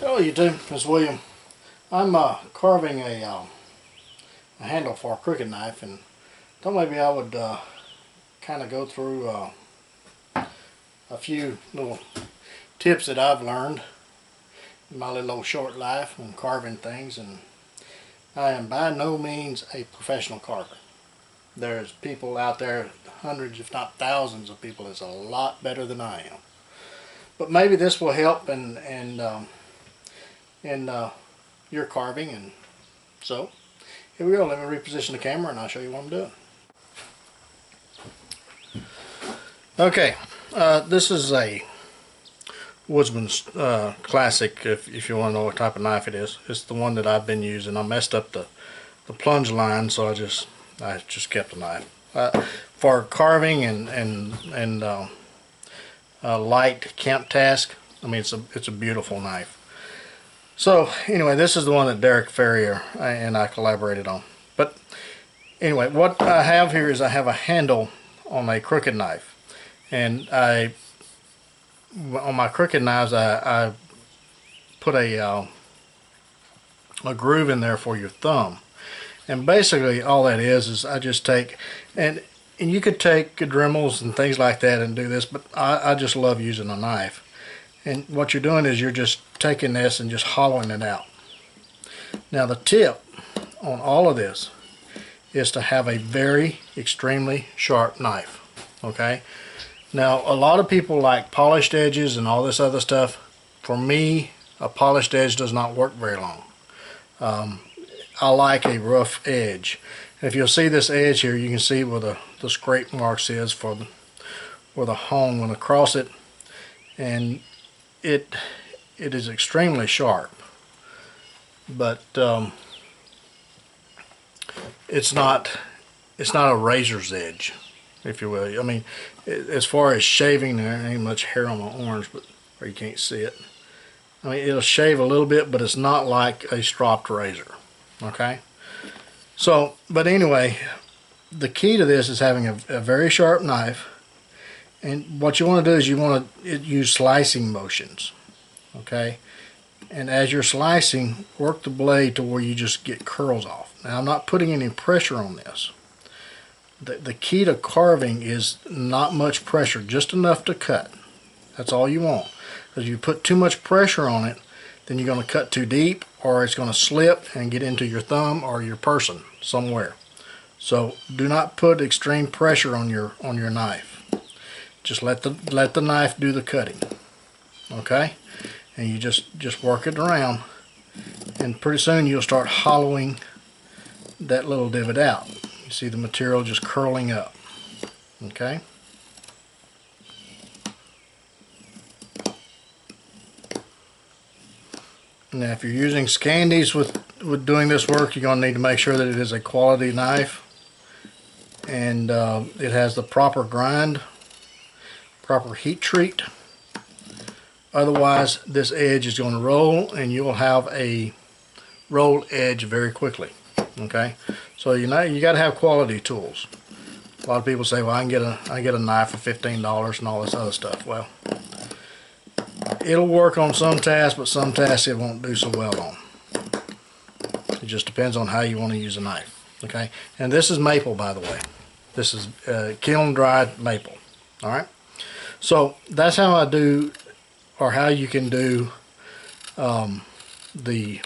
Hello YouTube, it's William. I'm carving a handle for a crooked knife, and thought maybe I would kind of go through a few little tips that I've learned in my little old short life on carving things. And I am by no means a professional carver. There's people out there, hundreds if not thousands of people that's a lot better than I am. But maybe this will help in your carving. And so here we go. Let me reposition the camera and I'll show you what I'm doing. Okay, this is a Woodsman's Classic, if you want to know what type of knife it is. It's the one that I've been using. I messed up the plunge line, so I just kept the knife for carving and light camp task. I mean, it's a beautiful knife. So anyway, this is the one that Derek Ferrier and I collaborated on. But anyway, what I have here is I have a handle on a crooked knife, and on my crooked knives I put a groove in there for your thumb. And basically all that is I just take, and you could take Dremels and things like that and do this, but I just love using a knife. And what you're doing is you're just taking this and just hollowing it out. Now the tip on all of this is to have a very extremely sharp knife. Okay? Now a lot of people like polished edges and all this other stuff. For me, a polished edge does not work very long. I like a rough edge. If you'll see this edge here, you can see where the scrape marks is for where the hone went across it, and it is extremely sharp, but it's not a razor's edge, if you will. I mean, as far as shaving, there ain't much hair on my arms, but or you can't see it. I mean, it'll shave a little bit, but it's not like a stropped razor. Okay, so but anyway, the key to this is having a very sharp knife. And what you want to do is you want to use slicing motions, okay? And as you're slicing, work the blade to where you just get curls off. Now I'm not putting any pressure on this. The key to carving is not much pressure, just enough to cut. That's all you want. Because if you put too much pressure on it, then you're going to cut too deep, or it's going to slip and get into your thumb or your person somewhere. So do not put extreme pressure on your knife. Just let the knife do the cutting, okay? And you just work it around, and pretty soon you'll start hollowing that little divot out. You see the material just curling up, okay? Now, if you're using Scandies with doing this work, you're going to need to make sure that it is a quality knife, and it has the proper grind, proper heat treat. Otherwise this edge is going to roll and you'll have a rolled edge very quickly. Okay, so you got to have quality tools. A lot of people say, well, I can get a knife for $15 and all this other stuff. Well, it'll work on some tasks, but some tasks it won't do so well on. It just depends on how you want to use a knife. Okay, and this is maple, by the way. This is kiln dried maple. All right. So that's how I do, or how you can do the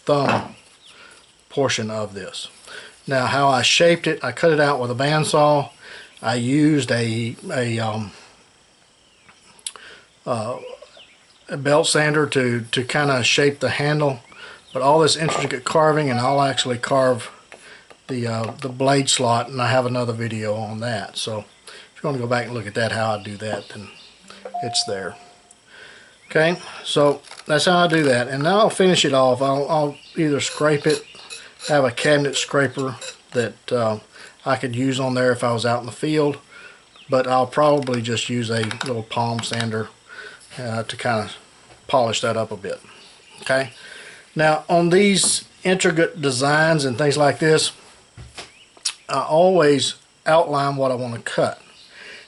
thumb portion of this. Now, how I shaped it, I cut it out with a bandsaw. I used a belt sander to kind of shape the handle. But all this intricate carving, and I'll actually carve the blade slot, and I have another video on that. So if you want to go back and look at that, how I do that, then it's there. Okay, so that's how I do that. And now I'll finish it off. I'll either scrape it, have a cabinet scraper that I could use on there if I was out in the field, but I'll probably just use a little palm sander to kind of polish that up a bit. Okay, now on these intricate designs and things like this, I always outline what I want to cut.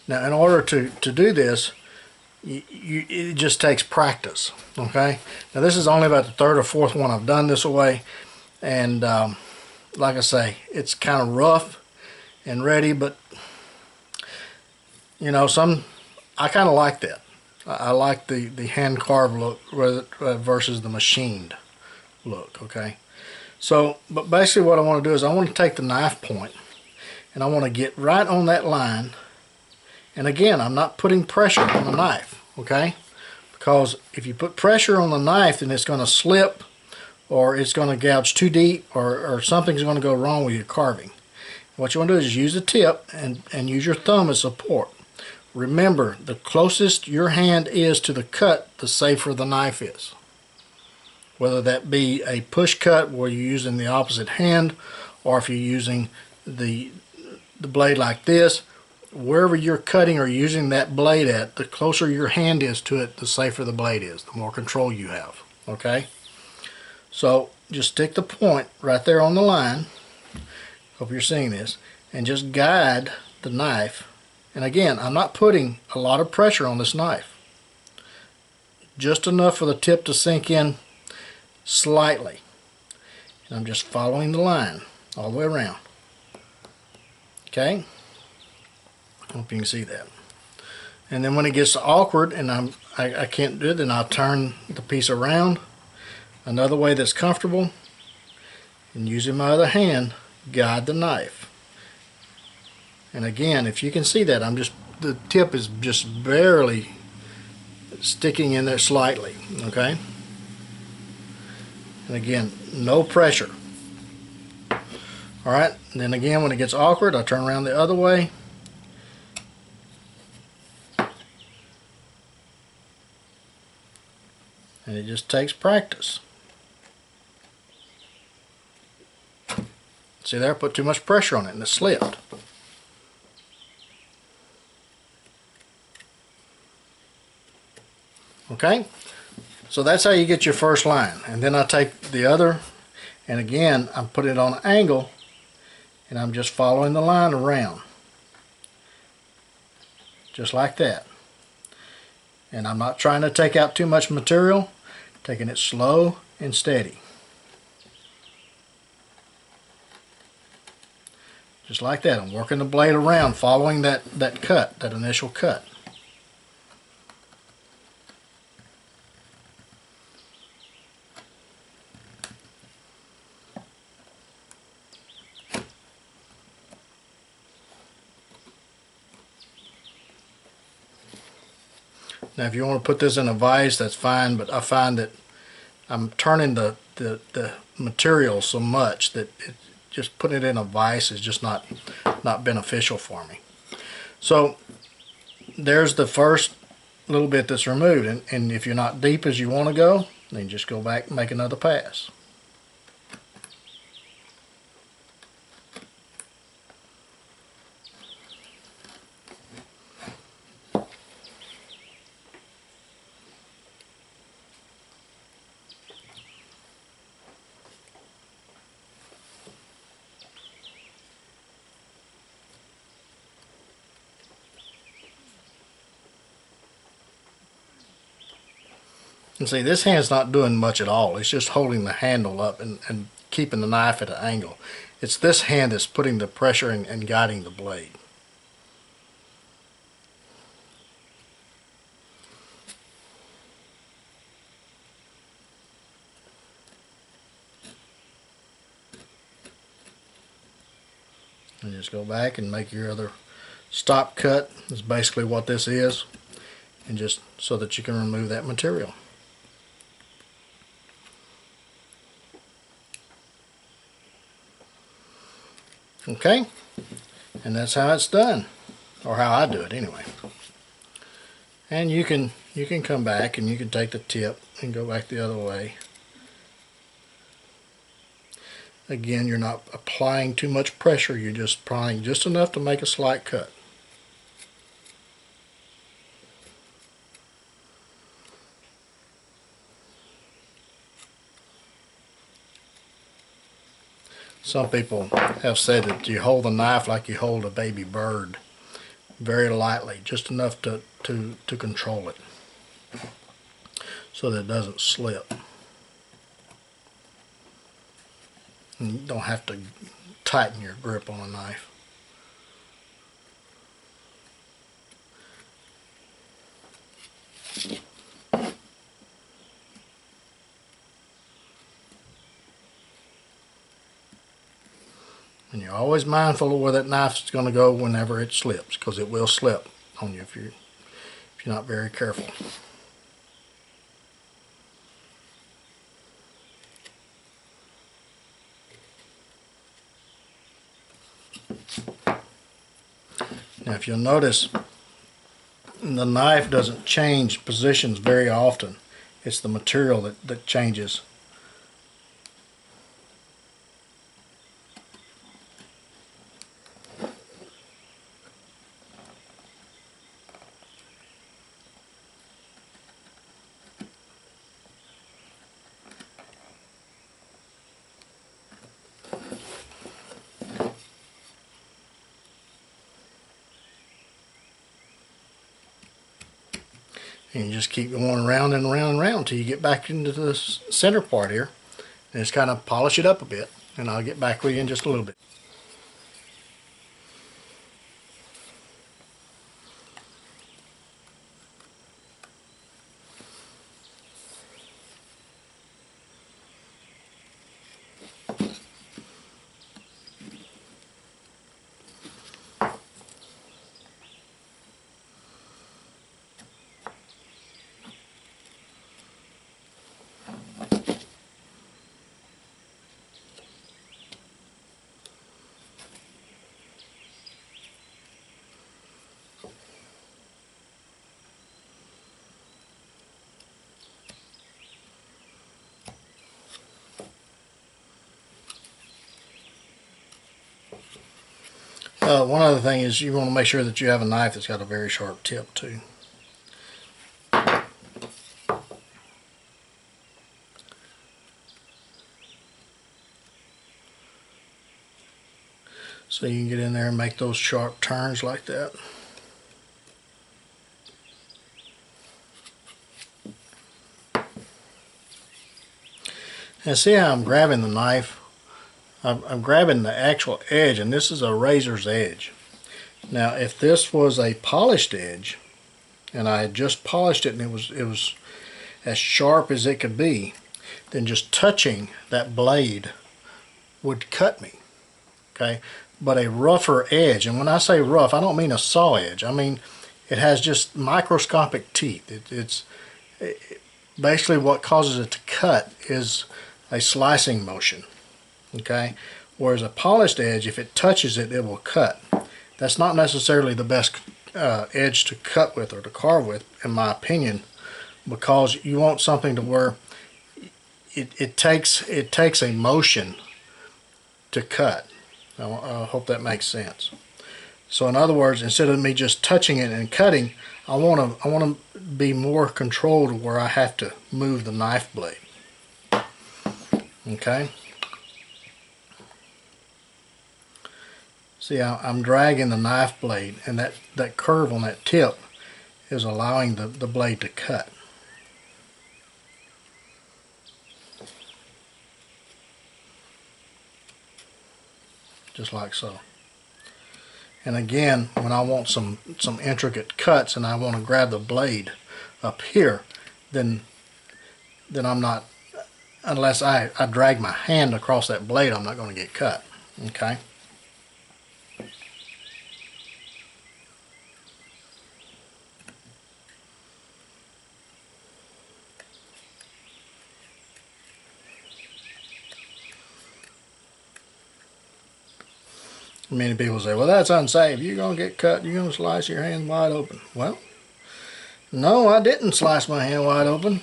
Now, in order to do this, it just takes practice. Okay, now this is only about the third or fourth one I've done this way, and like I say, it's kind of rough and ready, but you know, I kind of like that. I like the hand carved look versus the machined look. Okay, so but basically what I want to do is I want to take the knife point and I want to get right on that line. And again, I'm not putting pressure on the knife, okay? Because if you put pressure on the knife, then it's going to slip, or it's going to gouge too deep, or something's going to go wrong with your carving. What you want to do is use the tip and use your thumb as support. Remember, the closest your hand is to the cut, the safer the knife is. Whether that be a push cut where you're using the opposite hand, or if you're using the blade like this, wherever you're cutting or using that blade at, the closer your hand is to it, the safer the blade is, the more control you have. Okay? So just stick the point right there on the line. Hope you're seeing this. And just guide the knife. And again, I'm not putting a lot of pressure on this knife. Just enough for the tip to sink in slightly. And I'm just following the line all the way around. Okay? Hope you can see that. And then when it gets awkward and I can't do it, then I'll turn the piece around another way that's comfortable, and using my other hand, guide the knife. And again, if you can see that, the tip is just barely sticking in there slightly, okay? And again, no pressure. Alright, and then again, when it gets awkward, I turn around the other way. And it just takes practice. See there, I put too much pressure on it and it slipped. Okay, so that's how you get your first line. And then I take the other, and again, I'm putting it on an angle, and I'm just following the line around. Just like that. And I'm not trying to take out too much material, taking it slow and steady. Just like that. I'm working the blade around, following that cut, that initial cut. Now if you want to put this in a vise, that's fine, but I find that I'm turning the material so much that just putting it in a vise is just not beneficial for me. So there's the first little bit that's removed, and if you're not deep as you want to go, then just go back and make another pass. And see, this hand's not doing much at all. It's just holding the handle up and keeping the knife at an angle. It's this hand that's putting the pressure and guiding the blade. And just go back and make your other stop cut. Is basically what this is. And just so that you can remove that material. Okay, and that's how it's done, or how I do it anyway. And you can come back and you can take the tip and go back the other way. Again, you're not applying too much pressure, you're just applying just enough to make a slight cut. Some people have said that you hold the knife like you hold a baby bird, very lightly, just enough to control it. so that it doesn't slip. And you don't have to tighten your grip on a knife. And you're always mindful of where that knife's going to go whenever it slips, because it will slip on you if you're not very careful. Now if you'll notice, the knife doesn't change positions very often. It's the material that changes. And you just keep going around and around and around until you get back into the center part here. And just kind of polish it up a bit. And I'll get back with you in just a little bit. One other thing is you want to make sure that you have a knife that's got a very sharp tip too. So you can get in there and make those sharp turns like that. And see how I'm grabbing the knife? I'm grabbing the actual edge, and this is a razor's edge. Now if this was a polished edge, and I had just polished it and it was as sharp as it could be, then just touching that blade would cut me. Okay, but a rougher edge, and when I say rough, I don't mean a saw edge. I mean it has just microscopic teeth. Basically what causes it to cut is a slicing motion. Okay, whereas a polished edge, if it touches it, it will cut. That's not necessarily the best edge to cut with or to carve with, in my opinion, because you want something to where it takes a motion to cut. I hope that makes sense. So in other words, instead of me just touching it and cutting, I want to be more controlled where I have to move the knife blade. Okay. See, I'm dragging the knife blade, and that curve on that tip is allowing the blade to cut. Just like so. And again, when I want some intricate cuts and I want to grab the blade up here, then I'm not, unless I drag my hand across that blade, I'm not going to get cut. Okay. Many people say, well, that's unsafe. You're going to get cut. You're going to slice your hand wide open. Well, no, I didn't slice my hand wide open.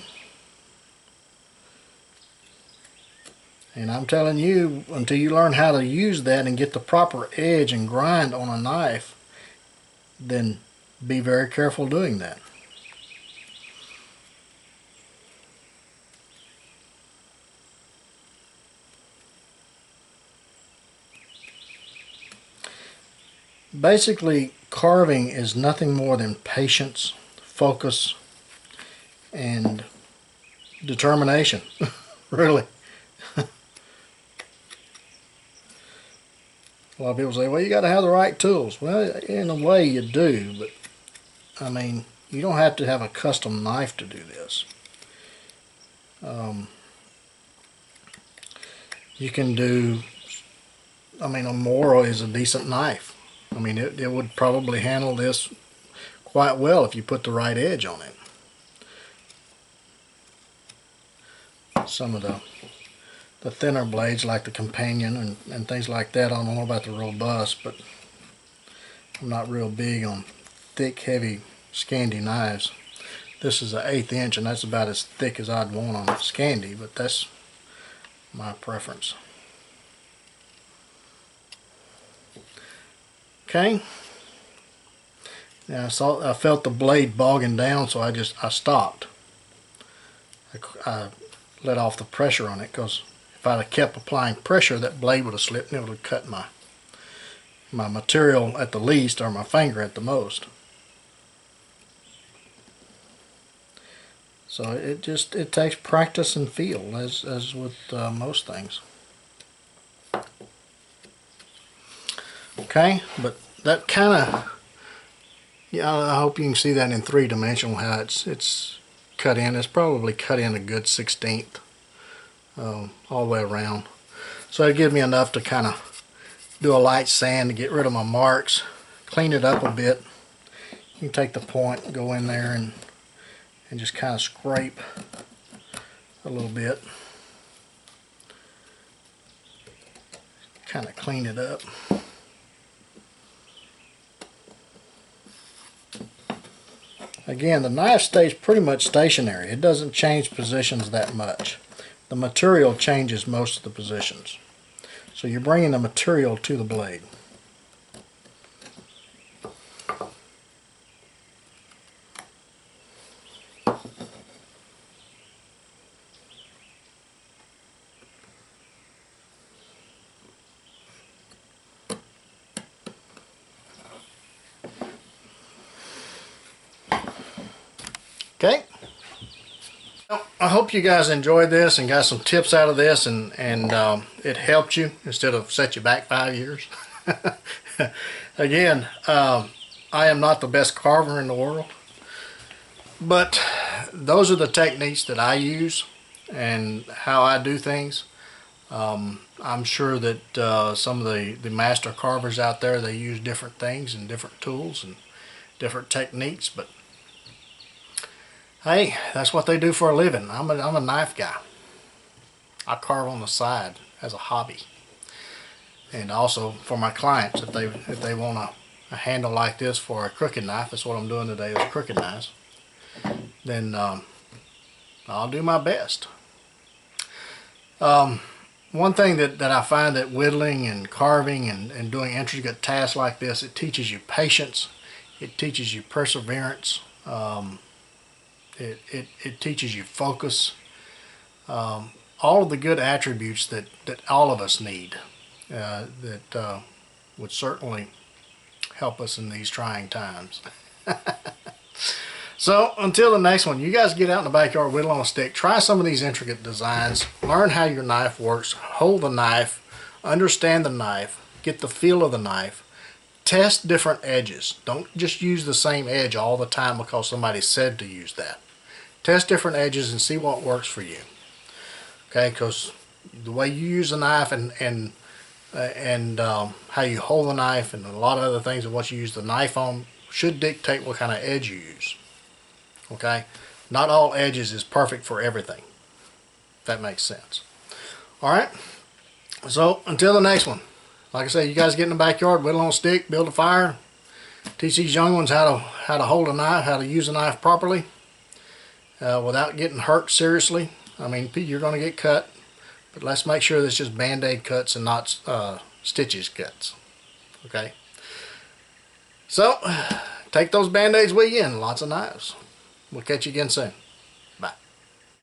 And I'm telling you, until you learn how to use that and get the proper edge and grind on a knife, then be very careful doing that. Basically, carving is nothing more than patience, focus, and determination, really. A lot of people say, well, you got to have the right tools. Well, in a way you do, but I mean, you don't have to have a custom knife to do this. You can do, I mean, a Moro is a decent knife. I mean, it would probably handle this quite well if you put the right edge on it. Some of the thinner blades like the Companion and things like that, I don't know about the Robust, but I'm not real big on thick, heavy Scandi knives. This is an 1/8 inch, and that's about as thick as I'd want on Scandi, but that's my preference. Okay. Now I felt the blade bogging down, so I stopped. I let off the pressure on it, because if I'd have kept applying pressure, that blade would have slipped and it would have cut my material at the least, or my finger at the most. So it takes practice and feel, as with most things. Okay, but that kind of, yeah, I hope you can see that in 3-dimensional how it's cut in. It's probably cut in a good 1/16 all the way around. So it gives me enough to kind of do a light sand to get rid of my marks, clean it up a bit. You can take the point, go in there and just kind of scrape a little bit. Kind of clean it up. Again, the knife stays pretty much stationary. It doesn't change positions that much. The material changes most of the positions. So you're bringing the material to the blade. Okay. Well, I hope you guys enjoyed this and got some tips out of this, and it helped you instead of set you back 5 years. Again, I am not the best carver in the world, but those are the techniques that I use and how I do things. I'm sure that some of the master carvers out there, they use different things and different tools and different techniques, but hey, that's what they do for a living. I'm a knife guy. I carve on the side as a hobby, and also for my clients, if they want a handle like this for a crooked knife, that's what I'm doing today, is crooked knives, then I'll do my best. One thing that I find that whittling and carving and doing intricate tasks like this, it teaches you patience, it teaches you perseverance. It teaches you focus, all of the good attributes that all of us need, that would certainly help us in these trying times. So until the next one, you guys get out in the backyard, whittle on a stick, try some of these intricate designs, learn how your knife works, hold the knife, understand the knife, get the feel of the knife, test different edges. Don't just use the same edge all the time because somebody said to use that. Test different edges and see what works for you. Okay, because the way you use the knife and how you hold the knife and a lot of other things of what you use the knife on should dictate what kind of edge you use. Okay, not all edges is perfect for everything, if that makes sense. All right, so until the next one, like I say, you guys get in the backyard, whittle on a stick, build a fire, teach these young ones how to hold a knife, how to use a knife properly. Without getting hurt seriously. I mean, you're going to get cut, but let's make sure that's just band-aid cuts and not stitches cuts. Okay? So, take those band-aids with you and lots of knives. We'll catch you again soon.